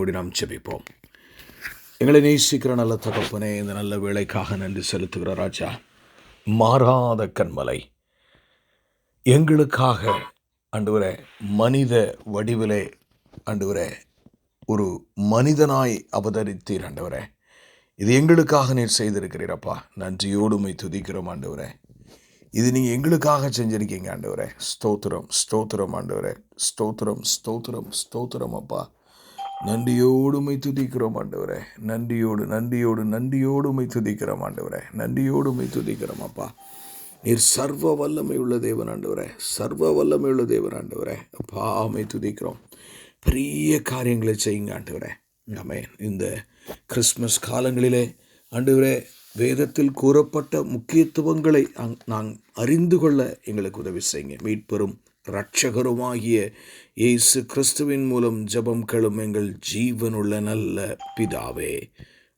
கூடி நாம் ஜெபிப்போம். எங்களை நேசிக்கிற நல்ல தகப்பனே, இந்த நல்ல வேளைக்காக நன்றி செலுத்துகிற ராஜா. மாறாத கன்மலை எங்களுக்காக ஆண்டவரே மனித வடிவிலே ஆண்டவரே ஒரு மனிதனாய் அவதரித்தீர் ஆண்டவரே. இது எங்களுக்காக நீர் செய்திருக்கிறீரப்பா. நன்றியோடு உம்மை துதிக்கிறோம் ஆண்டவரே. இது நீங்கள் எங்களுக்காக செஞ்சிருக்கீங்க ஆண்டவரே. ஸ்தோத்திரம் ஸ்தோத்திரம் ஆண்டவரே. ஸ்தோத்திரம் ஸ்தோத்திரம் ஸ்தோத்திரம் அப்பா. நன்றியோடு உம்மை துதிக்கிறோம் ஆண்டவரே. நன்றியோடு நன்றியோடு நன்றியோடு உம்மை துதிக்கிறோம் ஆண்டவரே. நன்றியோடு உம்மை துதிக்கிறோம் அப்பா. நீர் சர்வ வல்லமை உள்ள தேவன் ஆண்டவரே. சர்வ வல்லமை உள்ள தேவன் ஆண்டவரே. அப்பா உம்மை துதிக்கிறோம். பெரிய காரியங்களை செய்யுங்க ஆண்டவரே. ஆமென். இந்த கிறிஸ்மஸ் காலங்களிலே ஆண்டவரே வேதத்தில் கூறப்பட்ட முக்கியத்துவங்களை நான் அறிந்து கொள்ள எங்களுக்கு உதவி செய்யுங்க. மீட்பெரும் இரட்சகருமாகிய இயேசு கிறிஸ்துவின் மூலம் ஜெபம் கேளும் எங்கள் ஜீவனுள்ள நல்ல பிதாவே.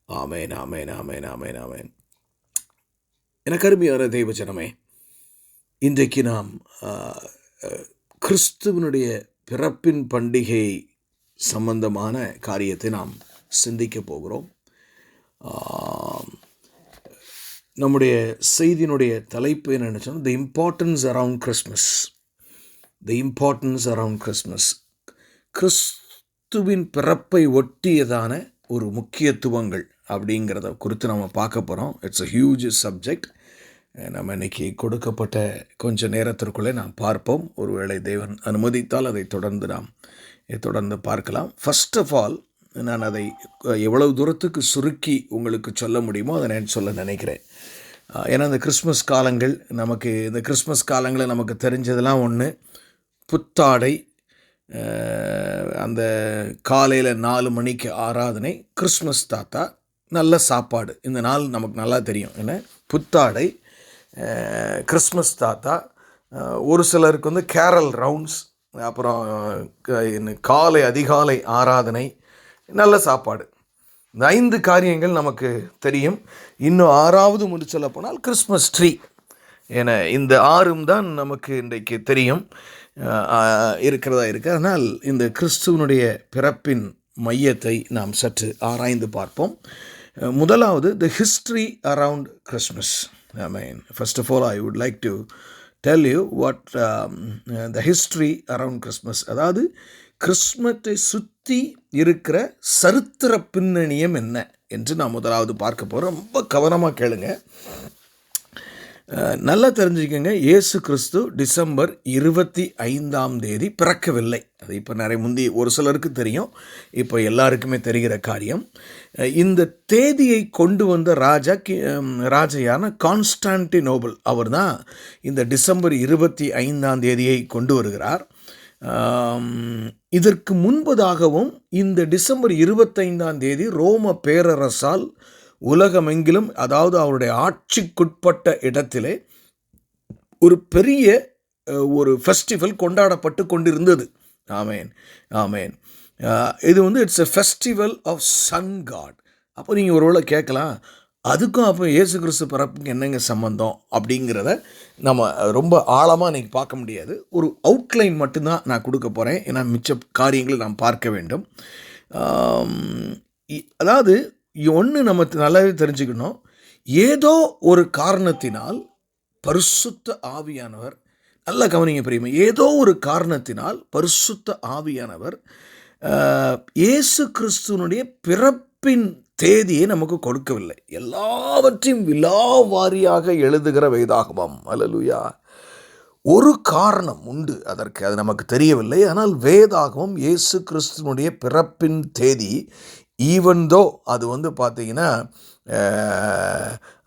ஆமேன் ஆமேன் ஆமேன் ஆமேன் ஆமேன். எனக்கு அருமையான தெய்வ ஜனமே, இன்றைக்கு நாம் கிறிஸ்துவனுடைய பிறப்பின் பண்டிகை சம்பந்தமான காரியத்தை நாம் சிந்திக்க போகிறோம். நம்முடைய செய்தியினுடைய தலைப்பு என்னென்னு சொன்னால், தி இம்பார்ட்டன்ஸ் அரவுண்ட் கிறிஸ்மஸ். தி இம்பார்ட்டன்ஸ் அரவுண்ட் கிறிஸ்மஸ். கிறிஸ்துவின் பிறப்பை ஒட்டியதான ஒரு முக்கியத்துவங்கள் அப்படிங்கிறத குறித்து நம்ம பார்க்க போகிறோம். It's a huge subject. நம்ம இன்றைக்கி கொடுக்கப்பட்ட கொஞ்சம் நேரத்திற்குள்ளே நாம் பார்ப்போம். ஒருவேளை தேவன் அனுமதித்தால் அதை தொடர்ந்து பார்க்கலாம். ஃபர்ஸ்ட் ஆஃப் ஆல், நான் அதை எவ்வளவு தூரத்துக்கு சுருக்கி உங்களுக்கு சொல்ல முடியுமோ அதை நான் சொல்ல நினைக்கிறேன். ஏன்னா இந்த கிறிஸ்மஸ் காலங்கள் இந்த கிறிஸ்மஸ் காலங்களில் நமக்கு தெரிஞ்சதெல்லாம் ஒன்று, புத்தாடை, அந்த காலையில் 4 மணிக்கு ஆராதனை, கிறிஸ்மஸ் தாத்தா, நல்ல சாப்பாடு. இந்த நாள் நமக்கு நல்லா தெரியும். ஏன்னா புத்தாடை, கிறிஸ்மஸ் தாத்தா, ஒரு சிலருக்கு வந்து கேரல் ரவுண்ட்ஸ், அப்புறம் அதிகாலை ஆராதனை, நல்ல சாப்பாடு. இந்த 5 காரியங்கள் நமக்கு தெரியும். இன்னும் 6வது முடிச்சல போனால் கிறிஸ்மஸ் ட்ரீ. ஏன்னா இந்த 6ம் தான் நமக்கு இன்றைக்கு தெரியும் இருக்கிறதா இருக்குது. அதனால் இந்த கிறிஸ்துவனுடைய பிறப்பின் மையத்தை நாம் சற்று ஆராய்ந்து பார்ப்போம். முதலாவது, த history around Christmas. I mean, first of all, I would like to tell you what the history around Christmas. அதாவது கிறிஸ்மஸை சுற்றி இருக்கிற சரித்திர பின்னணியம் என்ன என்று நான் முதலாவது பார்க்க போகிறோம். ரொம்ப கவனமாக கேளுங்க, நல்லா தெரிஞ்சுக்கங்க. இயேசு கிறிஸ்து டிசம்பர் 25 பிறக்கவில்லை. அது இப்போ ஒரு சிலருக்கு தெரியும், இப்போ எல்லாருக்குமே தெரிகிற காரியம். இந்த தேதியை கொண்டு வந்த ராஜையான கான்ஸ்டான்டினோபிள் அவர் தான் இந்த டிசம்பர் 25 கொண்டு வருகிறார். இதற்கு முன்பதாகவும் இந்த டிசம்பர் 25 ரோம பேரரசால் உலகமெங்கிலும், அதாவது அவருடைய ஆட்சிக்குட்பட்ட இடத்திலே ஒரு பெரிய ஒரு ஃபெஸ்டிவல் கொண்டாடப்பட்டு கொண்டிருந்தது. ஆமேன் ஆமேன். இது வந்து it's a festival of sun god. அப்போ நீங்கள் ஒருவேளை கேட்கலாம், அதுக்கும் அப்போ இயேசு கிறிஸ்து பிறப்புக்கு என்னங்க சம்பந்தம் அப்படிங்கிறத நம்ம ரொம்ப ஆழமாக இன்றைக்கி பார்க்க முடியாது. ஒரு அவுட்லைன் மட்டும்தான் நான் கொடுக்க போகிறேன். ஏன்னா மிச்ச காரியங்களை நாம் பார்க்க வேண்டும். அதாவது ஒன்று நம்ம நல்லாவே தெரிஞ்சுக்கணும், ஏதோ ஒரு காரணத்தினால் பரிசுத்த ஆவியானவர், நல்லா கவனிங்க பிரியமே, ஏதோ ஒரு காரணத்தினால் பரிசுத்த ஆவியானவர் இயேசு கிறிஸ்துவனுடைய பிறப்பின் தேதியை நமக்கு கொடுக்கவில்லை. எல்லாவற்றையும் விலாவாரியாக எழுதுகிற வேதாகமம். அல்லேலூயா. ஒரு காரணம் உண்டு அதற்கு, அது நமக்கு தெரியவில்லை. ஆனால் வேதாகமம் இயேசு கிறிஸ்துவனுடைய பிறப்பின் தேதி, ஈவன்தோ அது வந்து பார்த்தீங்கன்னா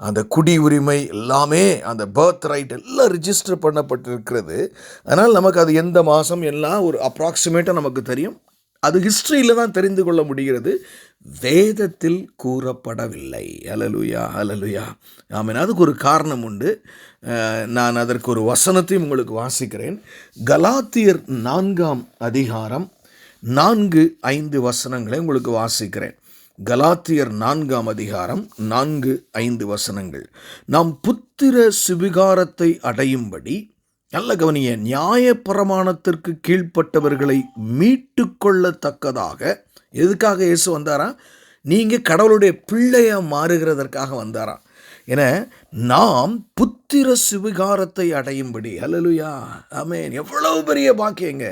அந்த குடி உரிமை எல்லாமே, அந்த பர்த் ரைட் எல்லாம் ரிஜிஸ்டர் பண்ணப்பட்டிருக்கிறது. அதனால் நமக்கு அது எந்த மாதம் எல்லாம் ஒரு அப்ராக்சிமேட்டாக நமக்கு தெரியும். அது ஹிஸ்ட்ரியில் தான் தெரிந்து கொள்ள முடிகிறது, வேதத்தில் கூறப்படவில்லை. அல்லேலூயா அல்லேலூயா. ஆமென். அதுக்கு ஒரு காரணம் உண்டு. நான் அதற்கு ஒரு வசனத்தையும் உங்களுக்கு வாசிக்கிறேன். கலாத்தியர் 4 4-5 வசனங்களை உங்களுக்கு வாசிக்கிறேன். கலாத்தியர் 4 4-5 நாம் புத்திர சுவிகாரத்தை அடையும்படி, நல்ல கவனிய, நியாய பிரமாணத்திற்கு கீழ்ப்பட்டவர்களை மீட்டு கொள்ளத்தக்கதாக எதுக்காக இயேசு வந்தாராம்? நீங்கள் கடவுளுடைய பிள்ளையாக மாறுகிறதற்காக வந்தாராம். என நாம் புத்திர சுவிகாரத்தை அடையும்படி. ஹல்லேலூயா, ஆமென். எவ்வளவு பெரிய பாக்கியங்க!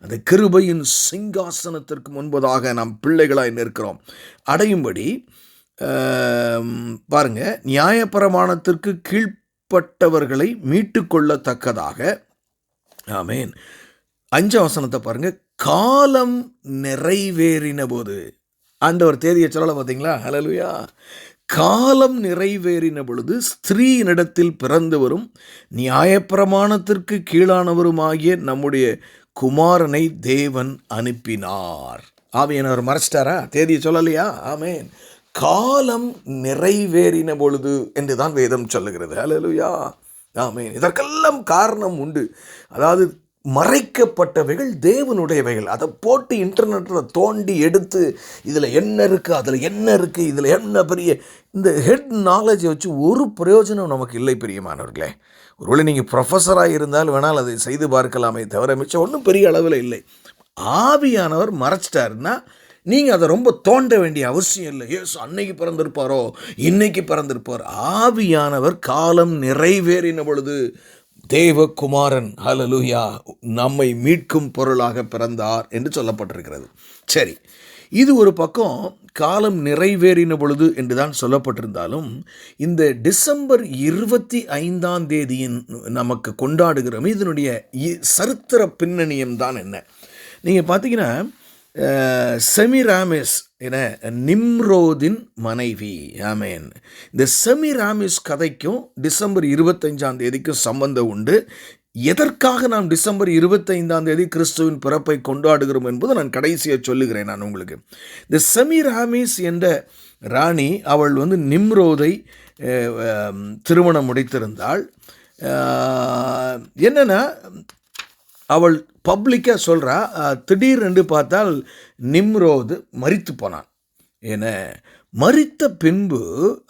அந்த கிருபையின் சிங்காசனத்திற்கு முன்பதாக நாம் பிள்ளைகளாய் நிற்கிறோம். அடையும்படி பாருங்க, நியாயப்பிரமாணத்திற்கு கீழ்ப்பட்டவர்களை மீட்டு கொள்ளத்தக்கதாக. ஆமென். 5ஆம் வசனத்தை பாருங்க. காலம் நிறைவேறின போது, ஆண்டவர் தேதியை சொல்லலை பார்த்தீங்களா? ஹல்லேலூயா. காலம் நிறைவேறின பொழுது ஸ்திரீயினிடத்தில் பிறந்து வரும் நியாயப்பிரமாணத்திற்கு கீழானவருமாகிய நம்முடைய குமாரனை தேவன் அனுப்பினார். ஆவியானவர் மறைச்சிட்டாரா? தேதியை சொல்லலையா? ஆமென். காலம் நிறைவேறின பொழுது என்றுதான் வேதம் சொல்லுகிறது. ஹல்லேலூயா, ஆமென். இதற்கெல்லாம் காரணம் உண்டு. அதாவது மறைக்கப்பட்டவைகள் தேவனுடையவைகள். அதை போட்டு இன்டர்நெட்டில் தோண்டி எடுத்து இதில் என்ன இருக்குது, அதில் என்ன இருக்குது, இதில் என்ன பெரிய இந்த ஹெட் நாலேஜை வச்சு ஒரு பிரயோஜனம் நமக்கு இல்லை பிரியமானவர்களே. ஒருவேளை நீங்கள் ப்ரொஃபஸராக இருந்தால் வேணால் அதை செய்து பார்க்கலாமே தவிர மிச்சம் ஒன்றும் பெரிய அளவில் இல்லை. ஆவியானவர் மறைச்சிட்டாருன்னா நீங்கள் அதை ரொம்ப தோண்ட வேண்டிய அவசியம் இல்லை. ஏசு அன்னைக்கு பிறந்திருப்பாரோ, இன்னைக்கு பிறந்திருப்பார். ஆவியானவர் காலம் நிறைவேறின பொழுது தேவகுமாரன், ஹல்லேலூயா, நம்மை மீட்கும் பொருளாக பிறந்தார் என்று சொல்லப்பட்டிருக்கிறது. சரி, இது ஒரு பக்கம் காலம் நிறைவேறின பொழுது என்று தான் சொல்லப்பட்டிருந்தாலும், இந்த டிசம்பர் 25ஆம் தேதியின் நமக்கு கொண்டாடுகிறோம். இதனுடைய சரித்திர பின்னணியம் தான் என்ன? நீங்கள் பார்த்தீங்கன்னா, செமிராமிஸ் என நிம்ரோதின் மனைவி. ஆமென். இந்த செமிராமிஸ் கதைக்கும் டிசம்பர் 25ஆம் தேதிக்கும் சம்பந்தம் உண்டு. எதற்காக நாம் டிசம்பர் 25ஆம் தேதி கிறிஸ்துவின் பிறப்பை கொண்டாடுகிறோம் என்பது நான் கடைசியாக சொல்லுகிறேன். நான் உங்களுக்கு இந்த செமிராமிஸ் என்ற ராணி, அவள் நிம்ரோதை திருமணம் முடித்திருந்தாள். என்னென்னா, அவள் பப்ளிக்காக சொல்கிறா, திடீரென்று பார்த்தால் நிம்ரோது மரித்து போனான். என மரித்த பின்பு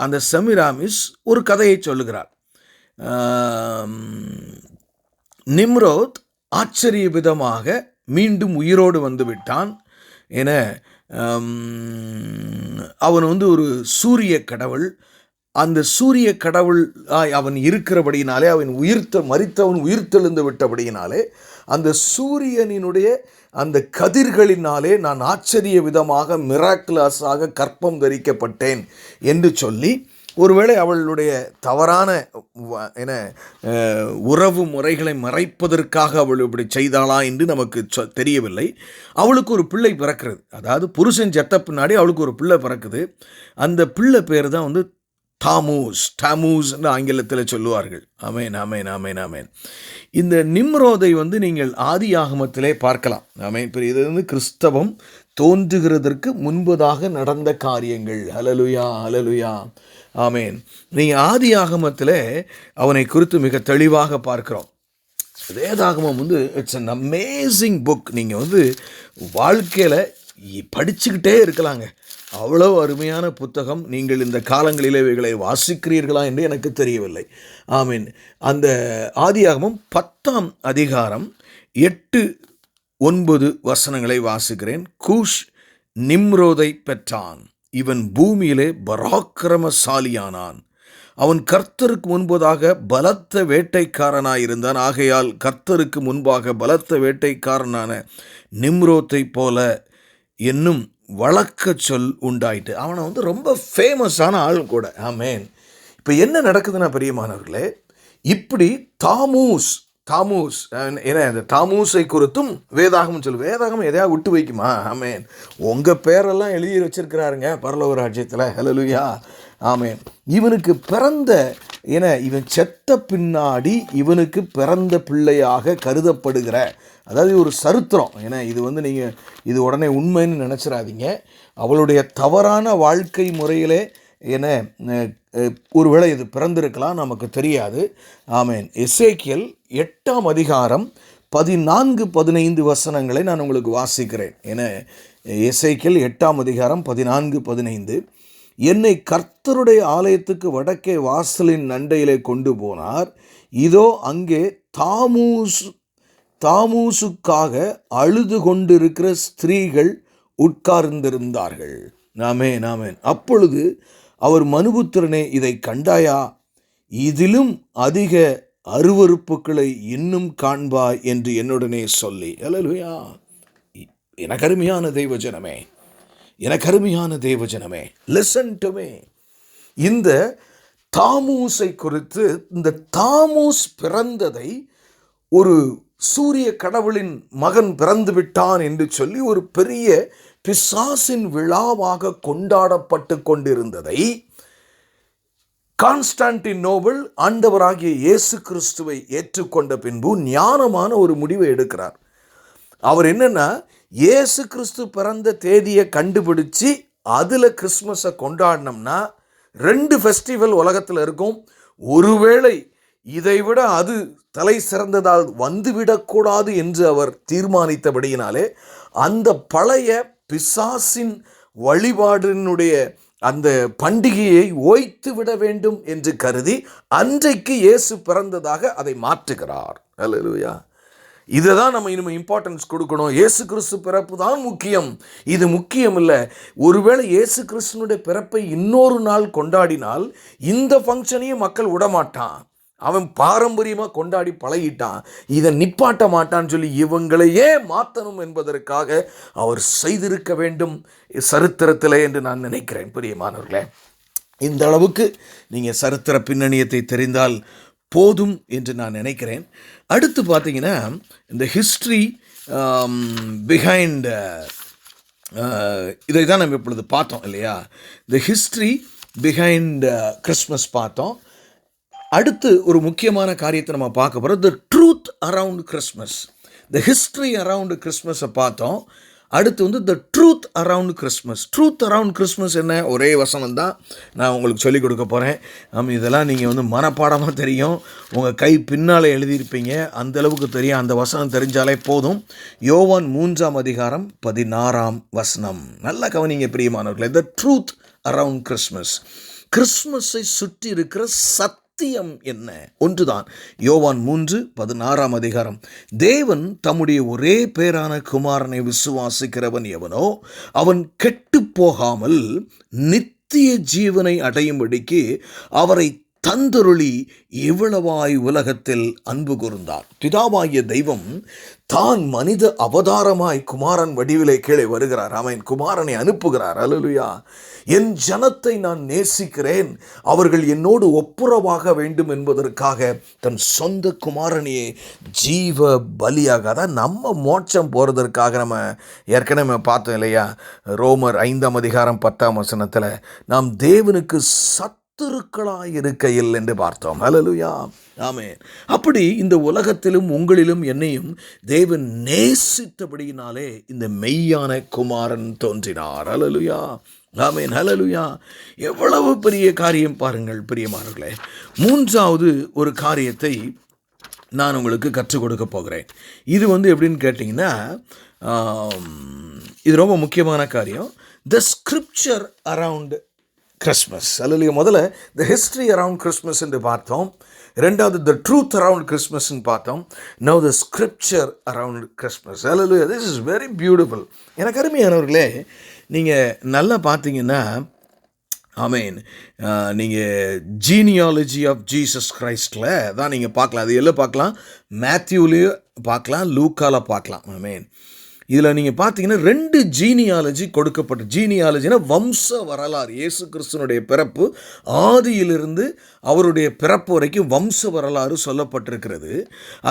அந்த செமிராமிஸ் ஒரு கதையை சொல்லுகிறார். நிம்ரோத் ஆச்சரிய விதமாக மீண்டும் உயிரோடு வந்து விட்டான். என அவன் ஒரு சூரிய கடவுள். அந்த சூரிய கடவுள் அவன் இருக்கிறபடியினாலே, அவன் மரித்தவன் உயிர்த்தெழுந்து விட்டபடியினாலே, அந்த சூரியனினுடைய அந்த கதிர்களினாலே நான் ஆச்சரிய விதமாக மிராக்குலஸாக கற்பம் தரிக்கப்பட்டேன் என்று சொல்லி, ஒருவேளை அவளுடைய தவறான உறவு முறைகளை மறைப்பதற்காக அவள் இப்படி செய்தாளா என்று நமக்கு தெரியவில்லை. அவளுக்கு ஒரு பிள்ளை பிறக்கிறது. அதாவது புருஷன் செத்த பின்னாடி அவளுக்கு ஒரு பிள்ளை பிறக்குது. அந்த பிள்ளை பேர் தான் டாமூஸ் என்று ஆங்கிலத்தில் சொல்லுவார்கள். ஆமென், ஆமென், ஆமென், ஆமென். இந்த நிம்ரோதை நீங்கள் ஆதியாகமத்திலே பார்க்கலாம். ஆமென். இது கிறிஸ்தவம் தோன்றுகிறதற்கு முன்பதாக நடந்த காரியங்கள். ஹல்லேலூயா, ஹல்லேலூயா, ஆமென். நீங்கள் ஆதியாகமத்தில் அவனை குறித்து மிக தெளிவாக பார்க்கிறோம். வேதாகமம் இட்ஸ் அன் அமேசிங் புக். நீங்கள் வாழ்க்கையில் படிச்சுக்கிட்டே இருக்கலாங்க. அவ்வளோ அருமையான புத்தகம். நீங்கள் இந்த காலங்களிலே இவைகளை வாசிக்கிறீர்களா என்று எனக்கு தெரியவில்லை. ஆமீன். அந்த ஆதியாகமம் 10ஆம் அதிகாரம் 8-9 வசனங்களை வாசிக்கிறேன். கூஷ் நிம்ரோதை பெற்றான். இவன் பூமியிலே பராக்கிரமசாலியானான். அவன் கர்த்தருக்கு முன்பதாக பலத்த வேட்டைக்காரனாயிருந்தான். ஆகையால் கர்த்தருக்கு முன்பாக பலத்த வேட்டைக்காரனான நிம்ரோத்தை போல என்னும் வழக்க சொல் உண்டாயிட்டு. அவனை ரொம்ப ஃபேமஸான ஆள் கூட. ஆமேன். இப்போ என்ன நடக்குதுன்னா பிரியமானவர்களே, இப்படி தாமூஸ் ஏன்னா அந்த தாமூஸை குறித்தும் வேதாகமம் சொல்லு. வேதாகமம் எதையா விட்டு வைக்குமா? ஆமேன். உங்கள் பேரெல்லாம் எழுதி வச்சிருக்கிறாருங்க பரலோக ராஜ்யத்தில். ஹல்லேலூயா, ஆமேன். இவனுக்கு பிறந்த இவன் செத்த பின்னாடி இவனுக்கு பிறந்த பிள்ளையாக கருதப்படுகிற, அதாவது ஒரு சரித்திரம். ஏன்னா இது நீங்கள் இது உடனே உண்மைன்னு நினச்சிடாதீங்க. அவளுடைய தவறான வாழ்க்கை முறையிலே ஒருவேளை இது பிறந்திருக்கலாம், நமக்கு தெரியாது. ஆமேன். எசேக்கியல் 8ஆம் அதிகாரம் 14-15 வசனங்களை நான் உங்களுக்கு வாசிக்கிறேன். எசேக்கியல் 8ஆம் அதிகாரம் 14-15. என்னை கர்த்தருடைய ஆலயத்துக்கு வடக்கே வாசலின் நண்டையிலே கொண்டு போனார். இதோ அங்கே தாமூசுக்காக அழுது கொண்டிருக்கிற ஸ்திரீகள் உட்கார்ந்திருந்தார்கள். ஆமென், ஆமென். அப்பொழுது அவர், மனுபுத்திரனே, இதை கண்டாயா? இதிலும் அதிக அருவருப்புகளை இன்னும் காண்பாய் என்று என்னுடனே சொல்லி. அல்லேலூயா. எனக்கு அருமையான தேவஜனமே, எனக்கு அருமையான தேவஜனமே, லிசன் டு மீ. இந்த தாமூஸை குறித்து, இந்த தாமூஸ் பிறந்ததை ஒரு சூரிய கடவுளின் மகன் பிறந்து விட்டான் என்று சொல்லி ஒரு பெரிய பிசாசின் விழாவாக கொண்டாடப்பட்டு கொண்டிருந்ததை கான்ஸ்டான்டினோபிள் ஆண்டவராகிய இயேசு கிறிஸ்துவை ஏற்றுக்கொண்ட பின்பு ஞானமான ஒரு முடிவை எடுக்கிறார். அவர் என்னன்னா, இயேசு கிறிஸ்து பிறந்த தேதியை கண்டுபிடிச்சு அதில் கிறிஸ்மஸை கொண்டாடினோம்னா 2 ஃபெஸ்டிவல் உலகத்தில் இருக்கும். ஒருவேளை இதைவிட அது தலை சிறந்ததால் வந்துவிடக்கூடாது என்று அவர் தீர்மானித்தபடியினாலே அந்த பழைய பிசாசின் வழிபாடினுடைய அந்த பண்டிகையை ஓய்த்து விட வேண்டும் என்று கருதி அன்றைக்கு இயேசு பிறந்ததாக அதை மாற்றுகிறார். அல்லேலூயா. இதை தான் நம்ம இனிமேல் இம்பார்ட்டன்ஸ் கொடுக்கணும். இயேசு கிறிஸ்து பிறப்பு தான் முக்கியம், இது முக்கியம் இல்லை. ஒருவேளை இயேசு கிறிஸ்துனுடைய பிறப்பை இன்னொரு நாள் கொண்டாடினால் இந்த ஃபங்க்ஷனையும் மக்கள் விடமாட்டான். அவன் பாரம்பரியமாக கொண்டாடி பழகிட்டான், இதை நிப்பாட்ட மாட்டான்னு சொல்லி இவங்களையே மாற்றணும் என்பதற்காக அவர் செய்திருக்க வேண்டும் சரித்திரத்தில் என்று நான் நினைக்கிறேன். பிரியமானவர்களே, இந்த அளவுக்கு நீங்கள் சரித்திர பின்னணியத்தை தெரிந்தால் போதும் என்று நான் நினைக்கிறேன். அடுத்து பார்த்தீங்கன்னா, இந்த ஹிஸ்ட்ரி பிஹைண்ட் இதை தான் நம்ம இப்பொழுது பார்த்தோம் இல்லையா? இந்த ஹிஸ்ட்ரி பிஹைண்ட் கிறிஸ்மஸ் பார்த்தோம். அடுத்து ஒரு முக்கியமான காரியத்தை நம்ம பார்க்க போகிறோம், the truth around Christmas. The history around கிறிஸ்மஸை பார்த்தோம். அடுத்து வந்து the truth around Christmas. Truth around Christmas என்ன? ஒரே வசனம் தான் நான் உங்களுக்கு சொல்லிக் கொடுக்க போகிறேன். இதெல்லாம் நீங்கள் வந்து மனப்பாடமாக தெரியும், உங்கள் கை பின்னால் எழுதியிருப்பீங்க, அந்தளவுக்கு தெரியும். அந்த வசனம் தெரிஞ்சாலே போதும். யோவான் 3:16. நல்லா கவனிங்க பிரியமானவர்களே. The truth around Christmas. கிறிஸ்மஸை சுற்றி இருக்கிற சத்தியம் என்ன? ஒன்றுதான். யோவான் 3:16. தேவன் தம்முடைய ஒரே பேரான குமாரனை விசுவாசிக்கிறவன் எவனோ அவன் கெட்டு போகாமல் நித்திய ஜீவனை அடையும்படிக்கு அவரை தந்தருளி இவ்வளவாய் உலகத்தில் அன்பு கூர்ந்தார். பிதாவாகிய தெய்வம் தான் மனித அவதாரமாய் குமாரன் வடிவிலே கீழே வருகிறார். அவன் குமாரனை அனுப்புகிறார். அல்லேலூயா. என் ஜனத்தை நான் நேசிக்கிறேன், அவர்கள் என்னோடு ஒப்புரவாக வேண்டும் என்பதற்காக தன் சொந்த குமாரனையே ஜீவ பலியாக, அதான் நம்ம மோட்சம் போகிறதற்காக. நம்ம ஏற்கனவே பார்த்தோம் இல்லையா? ரோமர் 5:10 நாம் தேவனுக்கு சத்துருக்களாய் இருக்கையில் என்று பார்த்தோம். அல்லேலூயா. ஆமென். அப்படி இந்த உலகத்திலும் உங்களிலும் என்னையும் தேவன் நேசித்தபடியினாலே இந்த மெய்யான குமாரன் தோன்றினார். அல்லேலூயா. ஆமென். ஹல்லேலூயா. எவ்வளவு பெரிய காரியம் பாருங்கள் பிரியமானவர்களே. மூன்றாவது ஒரு காரியத்தை நான் உங்களுக்கு கற்றுக் கொடுக்க போகிறேன். இது வந்து எப்படின்னு கேட்டிங்கன்னா, இது ரொம்ப முக்கியமான காரியம். The scripture around Christmas. அல்லேலூயா. முதல்ல த ஹிஸ்ட்ரி அரவுண்ட் கிறிஸ்மஸ் என்று பார்த்தோம். ரெண்டாவது த ட்ரூத் அரவுண்ட் கிறிஸ்மஸ்ன்னு பார்த்தோம். Now the scripture around Christmas. Hallelujah. This is very beautiful. எனக்கு அருமையானவர்களே, நீங்கள் நல்லா பார்த்தீங்கன்னா, ஆமென், நீங்கள் ஜீனியாலஜி ஆஃப் ஜீசஸ் கிரைஸ்டில் தான் நீங்கள் பார்க்கலாம். அது எல்லாம் பார்க்கலாம், மேத்யூலையும் பார்க்கலாம், லூக்காவில் பார்க்கலாம். ஆமென். இதில் நீங்கள் பார்த்தீங்கன்னா 2 ஜீனியாலஜி கொடுக்கப்பட்ட. ஜீனியாலஜினா வம்ச வரலாறு. இயேசு கிறிஸ்துனுடைய பிறப்பு ஆதியிலிருந்து அவருடைய பிறப்பு வரைக்கும் வம்ச வரலாறு சொல்லப்பட்டிருக்கிறது.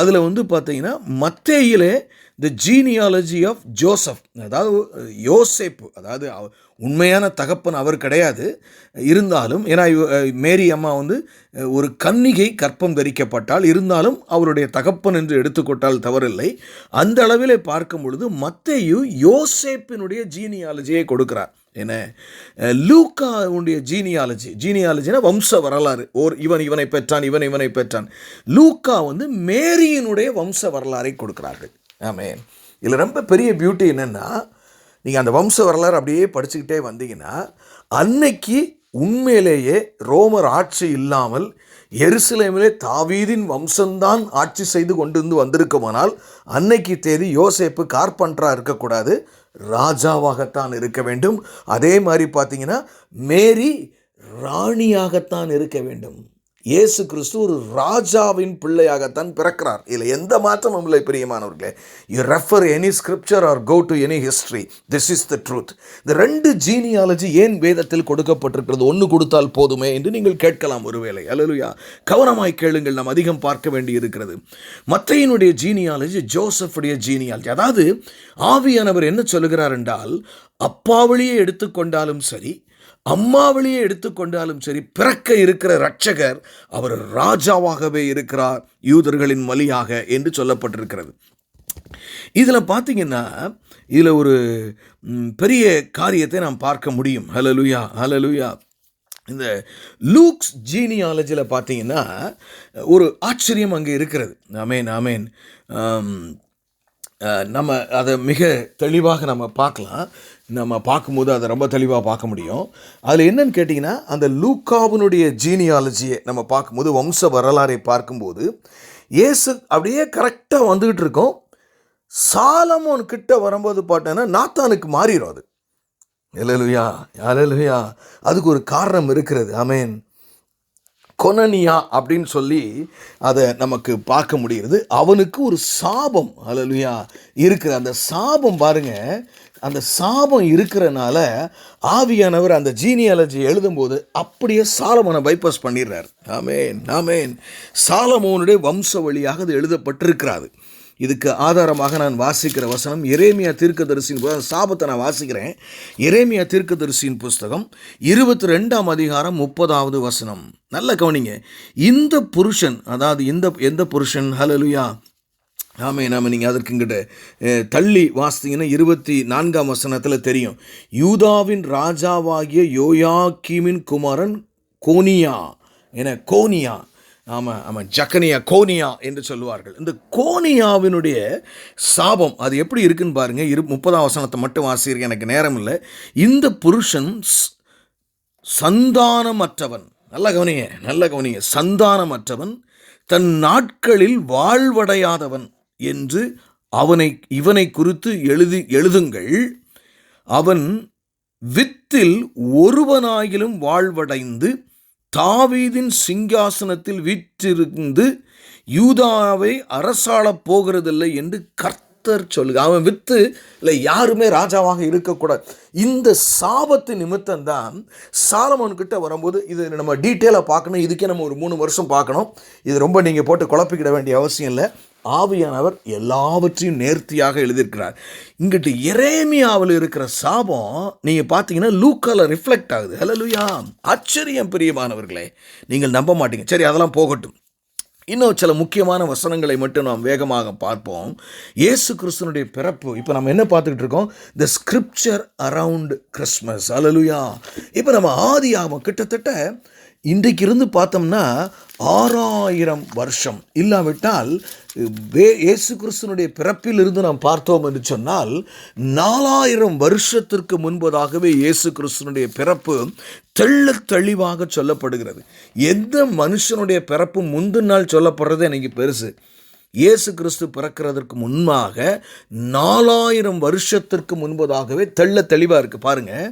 அதில் வந்து பார்த்தீங்கன்னா மத்தேயிலே த ஜீனியாலஜி ஆஃப் ஜோசப், அதாவது யோசேப்பு, அதாவது உண்மையான தகப்பன் அவர் கிடையாது, இருந்தாலும் ஏன்னா மேரி அம்மா வந்து ஒரு கன்னிகை கற்பம் தரிக்கப்பட்டால், இருந்தாலும் அவருடைய தகப்பன் என்று எடுத்துக்கொண்டால் தவறில்லை. அந்த அளவிலே பார்க்கும் பொழுது மத்தேயு யோசேப்பினுடைய ஜீனியாலஜியை கொடுக்கிறார். என்ன? லூக்காவுடைய ஜீனியாலஜினா வம்ச வரலாறு. இவனை பெற்றான், இவனை பெற்றான். லூக்கா வந்து மேரியினுடைய வம்ச வரலாறை கொடுக்கிறார்கள். ஆமென். இதில் ரொம்ப பெரிய பியூட்டி என்னென்னா, நீங்கள் அந்த வம்ச வரலாறு அப்படியே படிச்சுக்கிட்டே வந்தீங்கன்னா, அன்னைக்கு உண்மையிலேயே ரோமர் ஆட்சி இல்லாமல் எருசலேமிலே தாவீதின் வம்சம்தான் ஆட்சி செய்து கொண்டு வந்திருக்குமானால், அன்னைக்கு தேதி யோசேப்பு கார்பெண்டராக இருக்கக்கூடாது, ராஜாவாகத்தான் இருக்க வேண்டும். அதே மாதிரி பார்த்தீங்கன்னா மேரி ராணியாகத்தான் இருக்க வேண்டும். இயேசு கிறிஸ்து ஒரு ராஜாவின் பிள்ளையாகத்தான் பிறக்கிறார். இதில் எந்த மாற்றமும் இல்லை பிரியமானவர்களே. You refer any scripture or go to any history, this is the truth. இந்த 2 ஜீனியாலஜி ஏன் வேதத்தில் கொடுக்கப்பட்டிருக்கிறது? ஒன்று கொடுத்தால் போதுமே என்று நீங்கள் கேட்கலாம் ஒருவேளை. அல்லேலூயா. கவனமாய் கேளுங்கள், நாம் அதிகம் பார்க்க வேண்டி இருக்கிறது. மத்தேயுனுடைய ஜீனியாலஜி ஜோசஃபுடைய ஜீனியாலஜி. அதாவது ஆவியானவர் என்ன சொல்லுகிறார் என்றால், அப்பாவளியை எடுத்துக்கொண்டாலும் சரி, அம்மாவளியை எடுத்துக்கொண்டாலும் சரி, பிறக்க இருக்கிற இரட்சகர் அவர் ராஜாவாகவே இருக்கிறார், யூதர்களின் வழியாக என்று சொல்லப்பட்டிருக்கிறது. இதில் பார்த்தீங்கன்னா இதில் ஒரு பெரிய காரியத்தை நாம் பார்க்க முடியும். ஹல்லேலூயா, ஹல்லேலூயா. இந்த லூக்ஸ் ஜீனியாலஜியில் பார்த்தீங்கன்னா ஒரு ஆச்சரியம் அங்கே இருக்கிறது. ஆமேன், ஆமேன். நம்ம அதை மிக தெளிவாக நம்ம பார்க்கலாம். நம்ம பார்க்கும்போது அதை ரொம்ப தெளிவாக பார்க்க முடியும். அதில் என்னன்னு கேட்டிங்கன்னா, அந்த லூக்காவினுடைய ஜீனியாலஜியை நம்ம பார்க்கும்போது, வம்ச வரலாறை பார்க்கும்போது, இயேசு அப்படியே கரெக்டாக வந்துக்கிட்டு இருக்கோம். சாலமோன் கிட்ட வரும்போது பார்த்தோன்னா நாத்தானுக்கு மாறிடும் அது. அல்லேலூயா, அல்லேலூயா. அதுக்கு ஒரு காரணம் இருக்கிறது. ஆமேன். கொனனியா அப்படின்னு சொல்லி அதை நமக்கு பார்க்க முடிகிறது. அவனுக்கு ஒரு சாபம், அல்லேலூயா, இருக்கிற அந்த சாபம் பாருங்க. அந்த சாபம் இருக்கிறனால ஆவியானவர் அந்த ஜீனியாலஜி எழுதும்போது அப்படியே சாலமோனை பைபாஸ் பண்ணிடுறார். ஆமேன், ஆமேன். சாலமோனுடைய வம்ச வழியாக அது எழுதப்பட்டிருக்கிறது. இதுக்கு ஆதாரமாக நான் வாசிக்கிற வசனம் எரேமியா தீர்க்கதரிசியின் புத்தகம். சாபத்தை நான் வாசிக்கிறேன். எரேமியா தீர்க்கதரிசியின் புஸ்தகம் 22ஆம் அதிகாரம் 30வது வசனம். நல்ல கவனிங்க. இந்த புருஷன், அதாவது எந்த புருஷன்? ஹல்லேலூயா, ஆமே. நாம் நீங்கள் அதற்கு இங்கிட்ட தள்ளி வாசித்தீங்கன்னா 24ஆம் வசனத்தில் தெரியும். யூதாவின் ராஜாவாகிய யோயாக்கீமின் குமாரன் கோனியா. என கோனியா, ஆமாம் ஆமாம், ஜக்கனியா, கோனியா என்று சொல்லுவார்கள். இந்த கோனியாவினுடைய சாபம் அது எப்படி இருக்குன்னு பாருங்கள். 30ஆம் வசனத்தை மட்டும் வாசிக்கிறேன், எனக்கு நேரம் இல்லை. இந்த புருஷன் சந்தானமற்றவன். நல்ல கவனிங்க, நல்ல கவனிங்க. சந்தானமற்றவன், தன் நாட்களில் வாழ்வடையாதவன் என்று இவனை குறித்து எழுதுங்கள். அவன் வித்தில் ஒருவனாகிலும் வாழ்வடைந்து தாவீதின் சிங்காசனத்தில் வீற்றிருந்து யூதாவை அரசாளப் போகிறதில்லை என்று கர்த்தர் சொல்லுங்க. அவன் வித்து இல்லை யாருமே ராஜாவாக இருக்கக்கூடாது. இந்த சாபத்து நிமித்தம்தான் சாலமோன்கிட்ட வரும்போது, இது நம்ம டீட்டெயிலாக பார்க்கணும். இதுக்கே நம்ம ஒரு 3 வருஷம் பார்க்கணும். இது ரொம்ப நீங்கள் போட்டு குழப்பிக்கிட வேண்டிய அவசியம் இல்லை. ஆவியானவர் எல்லாவற்றையும் நேர்த்தியாக எழுதியிருக்கிறார். இங்கிட்டு எரேமியாவில் இருக்கிற சாபம் நீங்கள் பார்த்தீங்கன்னா லூக்கால ரிஃப்ளெக்ட் ஆகுது. ஹல்லேலூயா, ஆச்சரியம் பிரியமானவர்களே, நீங்கள் நம்ப மாட்டீங்க. சரி, அதெல்லாம் போகட்டும். இன்னும் சில முக்கியமான வசனங்களை மட்டும் நாம் வேகமாக பார்ப்போம். இயேசு கிறிஸ்துனுடைய பிறப்பு. இப்போ நம்ம என்ன பார்த்துக்கிட்டு இருக்கோம்? The scripture around Christmas. ஹல்லேலூயா. இப்போ நம்ம ஆதியாகமம் கிட்டத்தட்ட இன்றைக்கு இருந்து பார்த்தோம்னா 6000 வருஷம் இல்லாவிட்டால் இயேசு கிறிஸ்துனுடைய பிறப்பிலிருந்து நாம் பார்த்தோம் என்று சொன்னால் 4000 வருஷத்திற்கு முன்பதாகவே இயேசு கிறிஸ்துனுடைய பிறப்பு தெள்ளத் தெளிவாக சொல்லப்படுகிறது. எந்த மனுஷனுடைய பிறப்பு முந்தின நாள் சொல்லப்படுறது எனக்கு பெருசு. இயேசு கிறிஸ்து பிறக்கிறதற்கு முன்பாக 4000 வருஷத்திற்கு முன்பதாகவே தெள்ளத் தெளிவாக இருக்குது. பாருங்கள்,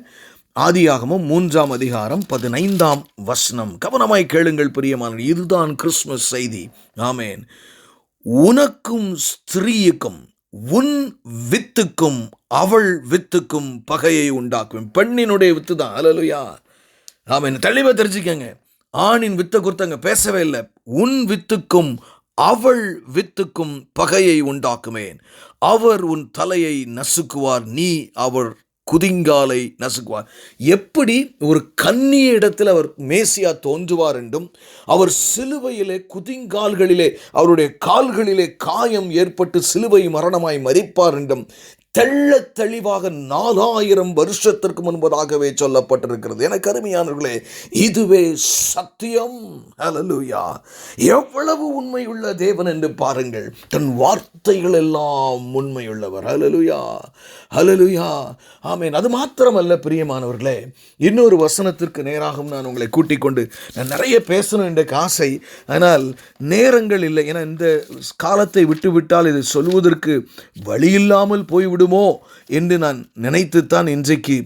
ஆதியாகமம் 3ஆம் அதிகாரம் 15ஆம் வசனம். கவனமாய் கேளுங்கள் பிரியமானவர்களே, இதுதான் கிறிஸ்மஸ் செய்தி. ஆமேன். உனக்கும் ஸ்திரீயுக்கும் உன் வித்துக்கும் அவள் வித்துக்கும் பகையை உண்டாக்கும். பெண்ணினுடைய வித்து தான். ஹல்லேலூயா, ஆமேன். தெளிவாக தெரிஞ்சுக்கங்க. ஆணின் வித்தை குறித்தங்க பேசவே இல்லை. உன் வித்துக்கும் அவள் வித்துக்கும் பகையை உண்டாக்குவேன். அவர் உன் தலையை நசுக்குவார், நீ அவர் குதிங்காலை நசுக்குவார். எப்படி ஒரு கன்னிய இடத்தில் அவர் மேசியா தோன்றுவார் என்றும், அவர் சிலுவையிலே குதிங்கால்களிலே அவருடைய கால்களிலே காயம் ஏற்பட்டு சிலுவை மரணமாய் மரிப்பார் என்றும் தெள்ள தெளிவாக 4000 வருஷத்திற்கு முன்பதாகவே சொல்லப்பட்டிருக்கிறது. எனக்கு அருமையானவர்களே, இதுவே சத்தியம். ஹல்லேலூயா. எவ்வளவு உண்மையுள்ள தேவன் என்று பாருங்கள். தன் வார்த்தைகள் எல்லாம் உண்மையுள்ளவர். ஹல்லேலூயா, ஹல்லேலூயா, ஆமேன். அது மாத்திரமல்ல பிரியமானவர்களே, இன்னொரு வசனத்திற்கு நேராகவும் நான் உங்களை கூட்டிக் கொண்டு நான் நிறைய பேசணும் என்ற ஆசை, ஆனால் நேரங்கள் இல்லை. ஏன்னா இந்த காலத்தை விட்டுவிட்டால் இது சொல்வதற்கு வழி இல்லாமல் போய்விடும் விடுமோ என்று நான் நினைத்துத்தான் இன்றைக்கு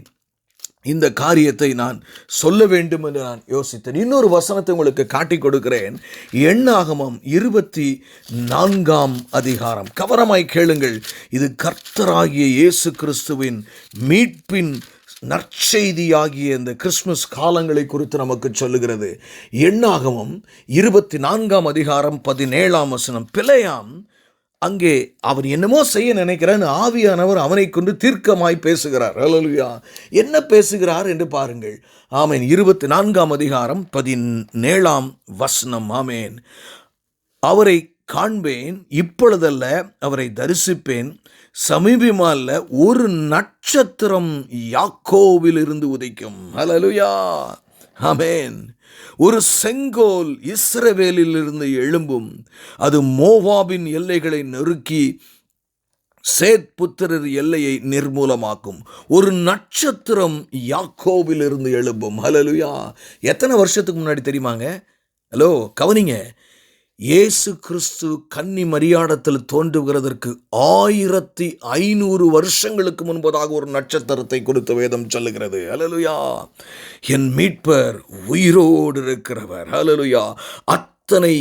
இந்த காரியத்தை நான் சொல்ல வேண்டும் என்று நான் யோசித்தேன். இன்னொரு வசனத்தை உங்களுக்கு காட்டி கொடுக்கிறேன். எண்ணாகமம் 24 அதிகாரம். கவனமாய் கேளுங்கள். இது கர்த்தராகிய இயேசு கிறிஸ்துவின் மீட்பின் நற்செய்தியாகிய இந்த கிறிஸ்துமஸ் காலங்களை குறித்து நமக்கு சொல்லுகிறது. எண்ணாகமம் 24 அதிகாரம் 17 வசனம். பிலேயாம் அங்கே அவர் என்னமோ செய்ய நினைக்கிறார், ஆவியானவர் அவனை கொண்டு தீர்க்கமாய் பேசுகிறார். அல்லேலூயா. என்ன பேசுகிறார் என்று பாருங்கள். ஆமேன். 24 அதிகாரம் 17 வசனம். ஆமேன். அவரை காண்பேன், இப்பொழுதல்ல, அவரை தரிசிப்பேன், சமீபமல்ல, ஒரு நட்சத்திரம் யாக்கோவில் இருந்து உதிக்கும். அல்லேலூயா. ஆமேன். ஒரு செங்கோல் இஸ்ரவேலில் இருந்து எழும்பும், அது மோவாபின் எல்லைகளை நெருக்கி சேத் புத்திரர் எல்லையை நிர்மூலமாக்கும். ஒரு நட்சத்திரம் யாக்கோவில் இருந்து எழும்பும். ஹல்லேலூயா. எத்தனை வருஷத்துக்கு முன்னாடி தெரியுமாங்க? ஹலோ, கவனிங்க. இயேசு கிறிஸ்து கன்னி மரியாடத்தில் தோன்றுகிறதற்கு 1500 வருஷங்களுக்கு முன்பதாக ஒரு நட்சத்திரத்தை கொடுத்த வேதம் சொல்லுகிறது. ஹல்லேலூயா. என் மீட்பர் உயிரோடு இருக்கிறவர். ஹல்லேலூயா. அத்தனை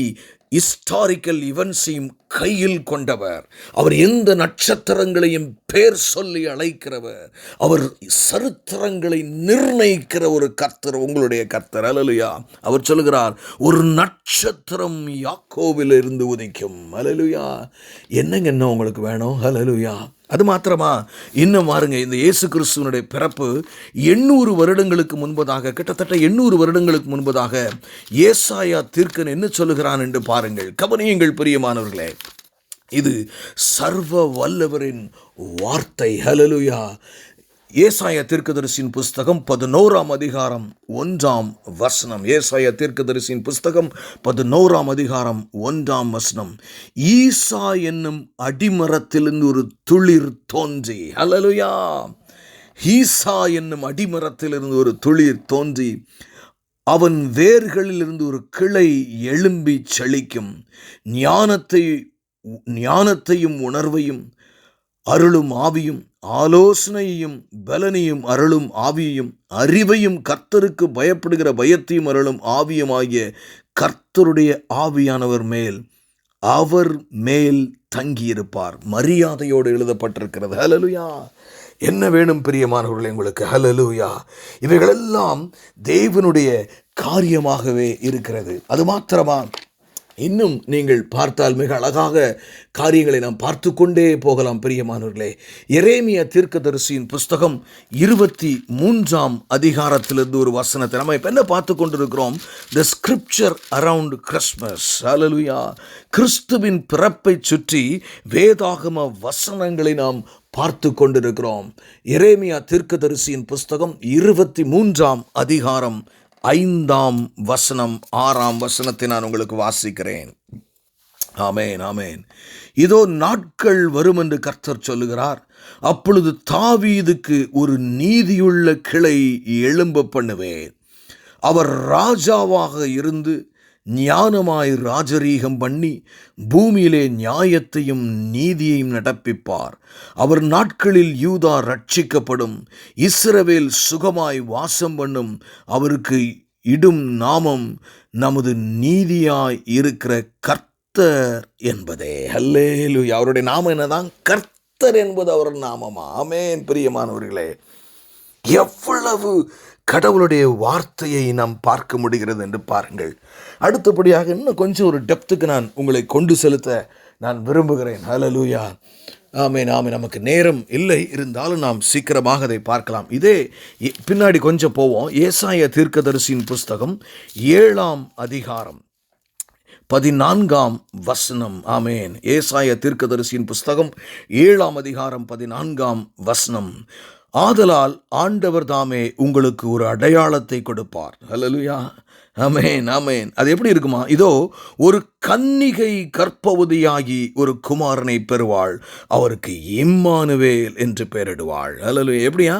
ஹிஸ்டாரிக்கல் இவன்ஸையும் கையில் கொண்டவர். அவர் எந்த நட்சத்திரங்களையும் பேர் சொல்லி அழைக்கிறவர். அவர் சரித்திரங்களை நிர்ணயிக்கிற ஒரு கர்த்தர், உங்களுடைய கர்த்தர். அல்லேலூயா. அவர் சொல்லுகிறார், ஒரு நட்சத்திரம் யாக்கோவில் இருந்து உதிக்கும். அல்லேலூயா. என்னங்க உங்களுக்கு வேணும்? அல்லேலூயா. அது மாத்திரமா? இன்னும் பாருங்க, இந்த இயேசு கிறிஸ்துவனுடைய பிறப்பு 800 வருடங்களுக்கு முன்பதாக, கிட்டத்தட்ட 800 வருடங்களுக்கு முன்பதாக ஏசாயா தீர்க்கன் என்ன சொல்லுகிறான் என்று பாருங்கள். கவனியுங்கள் பிரியமானவர்களே. இது சர்வ வல்லவரின் வார்த்தை. ஹல்லேலூயா. ஏசாயா தீர்க்கதரிசியின் புஸ்தகம் 11 அதிகாரம் 1 வசனம். ஏசாயா தீர்க்கதரிசியின் புஸ்தகம் 11 அதிகாரம் 1 வசனம். ஈசா என்னும் அடிமரத்திலிருந்து ஒரு துளிர் தோன்றி. ஹல்லேலூயா. ஈசா என்னும் அடிமரத்திலிருந்து ஒரு துளிர் தோன்றி அவன் வேர்களிலிருந்து ஒரு கிளை எழும்பி செழிக்கும். ஞானத்தையும் உணர்வையும் அருளும் ஆவியும், ஆலோசனையையும் பலனையும் அருளும் ஆவியையும், அறிவையும் கர்த்தருக்கு பயப்படுகிற பயத்தையும் அருளும் ஆவியும் ஆகிய கர்த்தருடைய ஆவியானவர் மேல் அவர் மேல் தங்கியிருப்பார். மரியாதையோடு எழுதப்பட்டிருக்கிறது. ஹல்லேலூயா. என்ன வேணும் பிரியமானவர்களே உங்களுக்கு? ஹல்லேலூயா. இவைகளெல்லாம் தேவனுடைய காரியமாகவே இருக்கிறது. அது மாத்திரமா? இன்னும் நீங்கள் பார்த்தால் மிக அழகாக காரியங்களை நாம் பார்த்து கொண்டே போகலாம் பிரியமானவர்களே. எரேமியா தீர்க்கதரிசியின் புஸ்தகம் 23 அதிகாரத்திலிருந்து ஒரு வசனத்தை நம்ம இப்போ என்ன பார்த்து கொண்டிருக்கிறோம்? The scripture around Christmas. ஹல்லேலூயா. கிறிஸ்துவின் பிறப்பை சுற்றி வேதாகம வசனங்களை நாம் பார்த்து கொண்டிருக்கிறோம். எரேமியா தீர்க்கதரிசியின் புஸ்தகம் 23 அதிகாரம் 5 வசனம் 6 வசனத்தை நான் உங்களுக்கு வாசிக்கிறேன். ஆமேன், ஆமேன். இதோ நாட்கள் வரும் என்று கர்த்தர் சொல்லுகிறார், அப்பொழுது தாவீதுக்கு ஒரு நீதியுள்ள கிளை எழும்ப பண்ணுவேன். அவர் ராஜாவாக இருந்து ஞானமாய் ராஜரீகம் பண்ணி பூமியிலே நியாயத்தையும் நீதியையும் நடப்பிப்பார். அவர் நாட்களில் யூதா ரட்சிக்கப்படும், இஸ்ரவேல் சுகமாய் வாசம் பண்ணும். அவருக்கு இடும் நாமம் நமது நீதியாய் இருக்கிற கர்த்தர் என்பதே. ஹல்லேலூயா. அவருடைய நாமம் என்னதான்? கர்த்தர் என்பது அவர் நாமமா? ஆமென். பிரியமானவர்களே, எவ்வளவு கடவுளுடைய வார்த்தையை நாம் பார்க்க முடிகிறது என்று பாருங்கள். அடுத்தபடியாக இன்னும் கொஞ்சம் ஒரு டெப்த்துக்கு நான் உங்களை கொண்டு செலுத்த நான் விரும்புகிறேன். ஹல்லேலூயா. ஆமென், ஆமென். நமக்கு நேரம் இல்லை, இருந்தாலும் நாம் சீக்கிரமாக அதை பார்க்கலாம். இதே பின்னாடி கொஞ்சம் போவோம். ஏசாயா தீர்க்கதரிசியின் புஸ்தகம் 7 அதிகாரம் 14 வசனம். ஆமென். ஏசாயா தீர்க்கதரிசியின் புஸ்தகம் 7 அதிகாரம் 14 வசனம். ஆதலால் ஆண்டவர் தாமே உங்களுக்கு ஒரு அடையாளத்தை கொடுப்பார். ஹல்லேலூயா. ஆமென், ஆமென். அது எப்படி இருக்குமா? இதோ ஒரு கன்னிகை கர்ப்பவதியாகி ஒரு குமாரனை பெறுவாள், அவருக்கு இம்மானுவேல் என்று பெயரிடுவாள். ஹல்லேலூயா. எப்படியா?